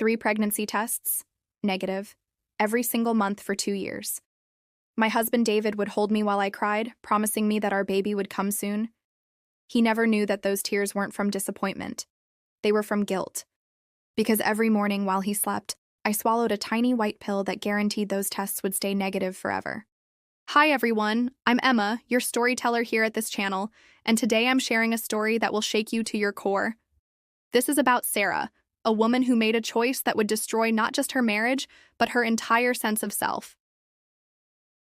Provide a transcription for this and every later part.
3 pregnancy tests, negative, every single month for 2 years. My husband David would hold me while I cried, promising me that our baby would come soon. He never knew that those tears weren't from disappointment. They were from guilt. Because every morning while he slept, I swallowed a tiny white pill that guaranteed those tests would stay negative forever. Hi everyone, I'm Emma, your storyteller here at this channel, and today I'm sharing a story that will shake you to your core. This is about Sarah, a woman who made a choice that would destroy not just her marriage, but her entire sense of self.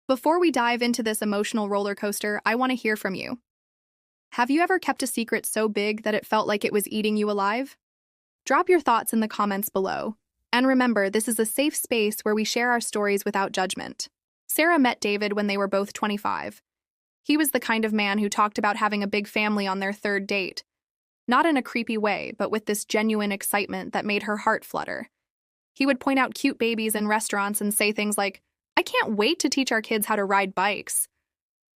Before we dive into this emotional roller coaster, I want to hear from you. Have you ever kept a secret so big that it felt like it was eating you alive? Drop your thoughts in the comments below. And remember, this is a safe space where we share our stories without judgment. Sarah met David when they were both 25. He was the kind of man who talked about having a big family on their third date. Not in a creepy way, but with this genuine excitement that made her heart flutter. He would point out cute babies in restaurants and say things like, "I can't wait to teach our kids how to ride bikes."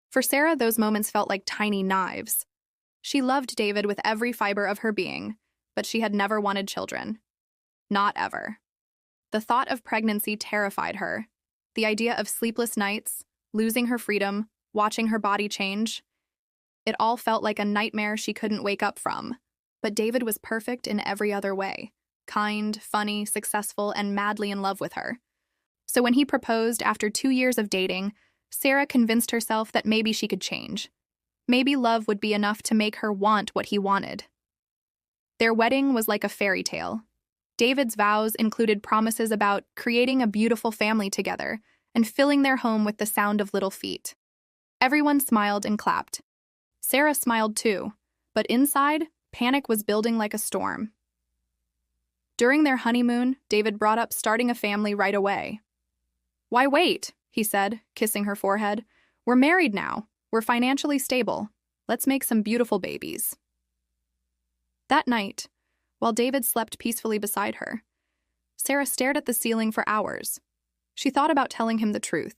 For Sarah, those moments felt like tiny knives. She loved David with every fiber of her being, but she had never wanted children. Not ever. The thought of pregnancy terrified her. The idea of sleepless nights, losing her freedom, watching her body change. It all felt like a nightmare she couldn't wake up from. But David was perfect in every other way. Kind, funny, successful, and madly in love with her. So when he proposed after 2 years of dating, Sarah convinced herself that maybe she could change. Maybe love would be enough to make her want what he wanted. Their wedding was like a fairy tale. David's vows included promises about creating a beautiful family together and filling their home with the sound of little feet. Everyone smiled and clapped. Sarah smiled too, but inside, panic was building like a storm. During their honeymoon, David brought up starting a family right away. "Why wait?" he said, kissing her forehead. "We're married now. We're financially stable. Let's make some beautiful babies." That night, while David slept peacefully beside her, Sarah stared at the ceiling for hours. She thought about telling him the truth,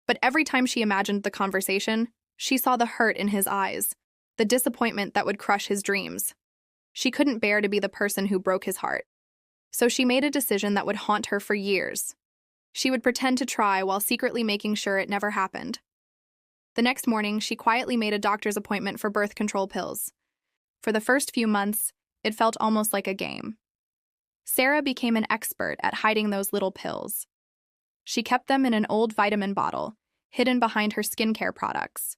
but every time she imagined the conversation, she saw the hurt in his eyes, the disappointment that would crush his dreams. She couldn't bear to be the person who broke his heart. So she made a decision that would haunt her for years. She would pretend to try while secretly making sure it never happened. The next morning, she quietly made a doctor's appointment for birth control pills. For the first few months, it felt almost like a game. Sarah became an expert at hiding those little pills. She kept them in an old vitamin bottle, hidden behind her skincare products.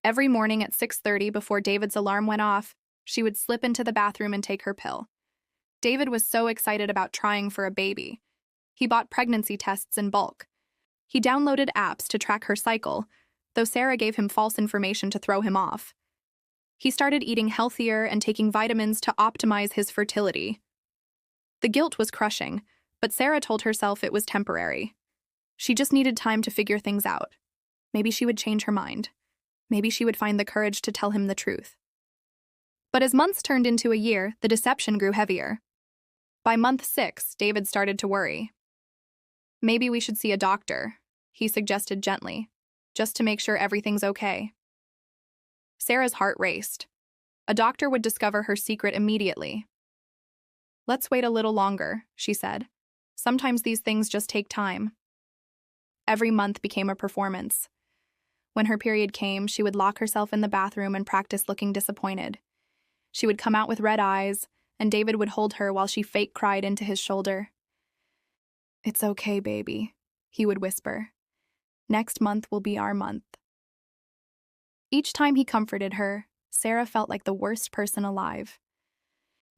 Every morning at 6:30 before David's alarm went off, she would slip into the bathroom and take her pill. David was so excited about trying for a baby. He bought pregnancy tests in bulk. He downloaded apps to track her cycle, though Sarah gave him false information to throw him off. He started eating healthier and taking vitamins to optimize his fertility. The guilt was crushing, but Sarah told herself it was temporary. She just needed time to figure things out. Maybe she would change her mind. Maybe she would find the courage to tell him the truth. But as months turned into a year, the deception grew heavier. By month 6, David started to worry. "Maybe we should see a doctor," he suggested gently, "just to make sure everything's okay." Sarah's heart raced. A doctor would discover her secret immediately. "Let's wait a little longer," she said. "Sometimes these things just take time." Every month became a performance. When her period came, she would lock herself in the bathroom and practice looking disappointed. She would come out with red eyes, and David would hold her while she fake cried into his shoulder. "It's okay, baby," he would whisper. "Next month will be our month." Each time he comforted her, Sarah felt like the worst person alive.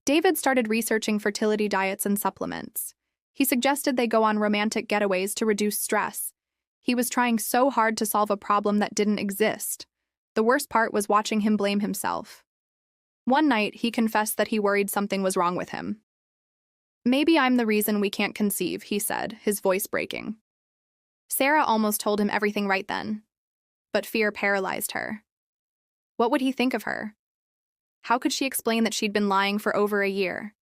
David started researching fertility diets and supplements. He suggested they go on romantic getaways to reduce stress. He was trying so hard to solve a problem that didn't exist. The worst part was watching him blame himself. One night, he confessed that he worried something was wrong with him. "Maybe I'm the reason we can't conceive," he said, his voice breaking. Sarah almost told him everything right then, but fear paralyzed her. What would he think of her? How could she explain that she'd been lying for over a year?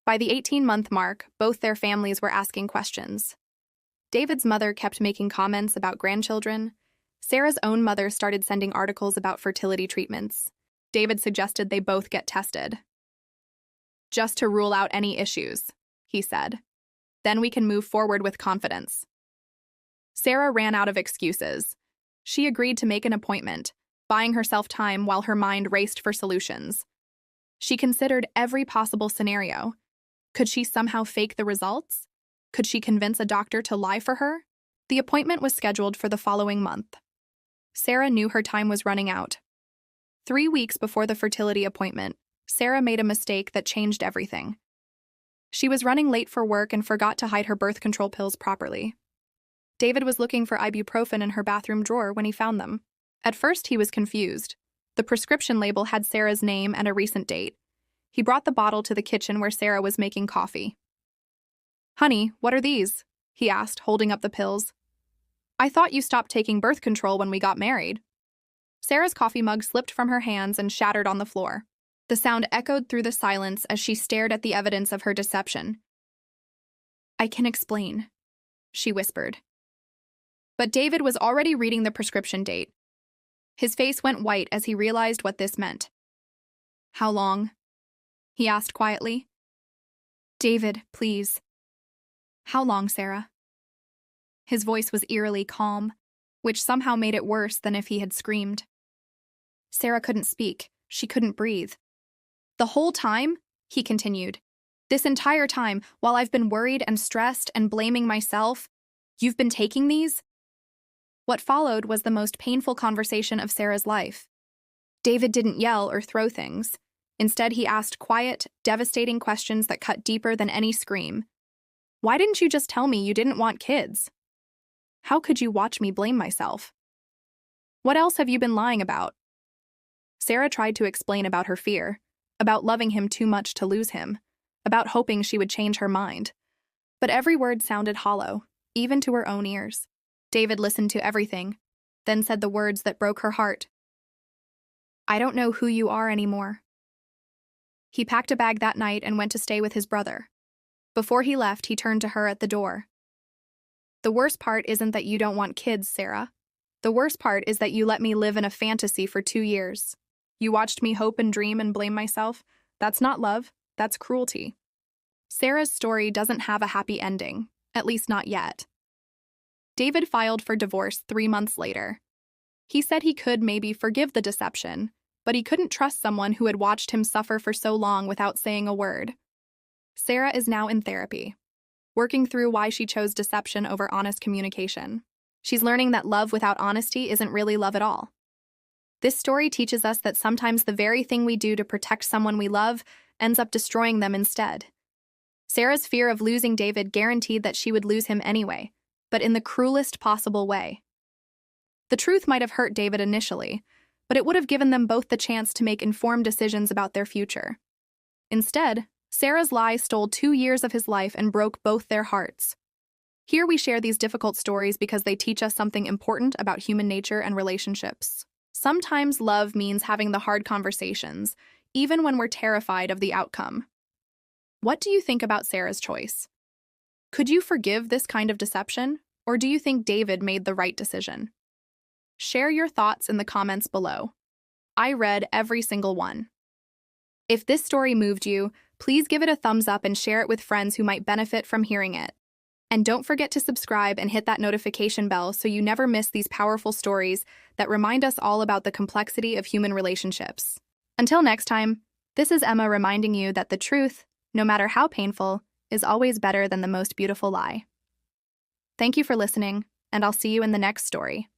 By the 18-month mark, both their families were asking questions. David's mother kept making comments about grandchildren. Sarah's own mother started sending articles about fertility treatments. David suggested they both get tested, just to rule out any issues. he said. Then we can move forward with confidence. Sarah ran out of excuses. She agreed to make an appointment, buying herself time while her mind raced for solutions. She considered every possible scenario. Could she somehow fake the results? Could she convince a doctor to lie for her? The appointment was scheduled for the following month. Sarah knew her time was running out. 3 weeks before the fertility appointment, Sarah made a mistake that changed everything. She was running late for work and forgot to hide her birth control pills properly. David was looking for ibuprofen in her bathroom drawer when he found them. At first, he was confused. The prescription label had Sarah's name and a recent date. He brought the bottle to the kitchen where Sarah was making coffee. "Honey, what are these?" he asked, holding up the pills. "I thought you stopped taking birth control when we got married." Sarah's coffee mug slipped from her hands and shattered on the floor. The sound echoed through the silence as she stared at the evidence of her deception. "I can explain," she whispered. But David was already reading the prescription date. His face went white as he realized what this meant. "How long?" he asked quietly. "David, please." "How long, Sarah?" His voice was eerily calm, which somehow made it worse than if he had screamed. Sarah couldn't speak. She couldn't breathe. "The whole time," he continued, "this entire time, while I've been worried and stressed and blaming myself, you've been taking these?" What followed was the most painful conversation of Sarah's life. David didn't yell or throw things. Instead, he asked quiet, devastating questions that cut deeper than any scream. "Why didn't you just tell me you didn't want kids? How could you watch me blame myself? What else have you been lying about?" Sarah tried to explain about her fear, about loving him too much to lose him, about hoping she would change her mind. But every word sounded hollow, even to her own ears. David listened to everything, then said the words that broke her heart. "I don't know who you are anymore." He packed a bag that night and went to stay with his brother. Before he left, he turned to her at the door. "The worst part isn't that you don't want kids, Sarah. The worst part is that you let me live in a fantasy for 2 years. You watched me hope and dream and blame myself. That's not love, that's cruelty." Sarah's story doesn't have a happy ending, at least not yet. David filed for divorce 3 months later. He said he could maybe forgive the deception, but he couldn't trust someone who had watched him suffer for so long without saying a word. Sarah is now in therapy, working through why she chose deception over honest communication. She's learning that love without honesty isn't really love at all. This story teaches us that sometimes the very thing we do to protect someone we love ends up destroying them instead. Sarah's fear of losing David guaranteed that she would lose him anyway, but in the cruelest possible way. The truth might have hurt David initially, but it would have given them both the chance to make informed decisions about their future. Instead, Sarah's lie stole 2 years of his life and broke both their hearts. Here we share these difficult stories because they teach us something important about human nature and relationships. Sometimes love means having the hard conversations, even when we're terrified of the outcome. What do you think about Sarah's choice? Could you forgive this kind of deception, or do you think David made the right decision? Share your thoughts in the comments below. I read every single one. If this story moved you, please give it a thumbs up and share it with friends who might benefit from hearing it. And don't forget to subscribe and hit that notification bell so you never miss these powerful stories that remind us all about the complexity of human relationships. Until next time, this is Emma reminding you that the truth, no matter how painful, is always better than the most beautiful lie. Thank you for listening, and I'll see you in the next story.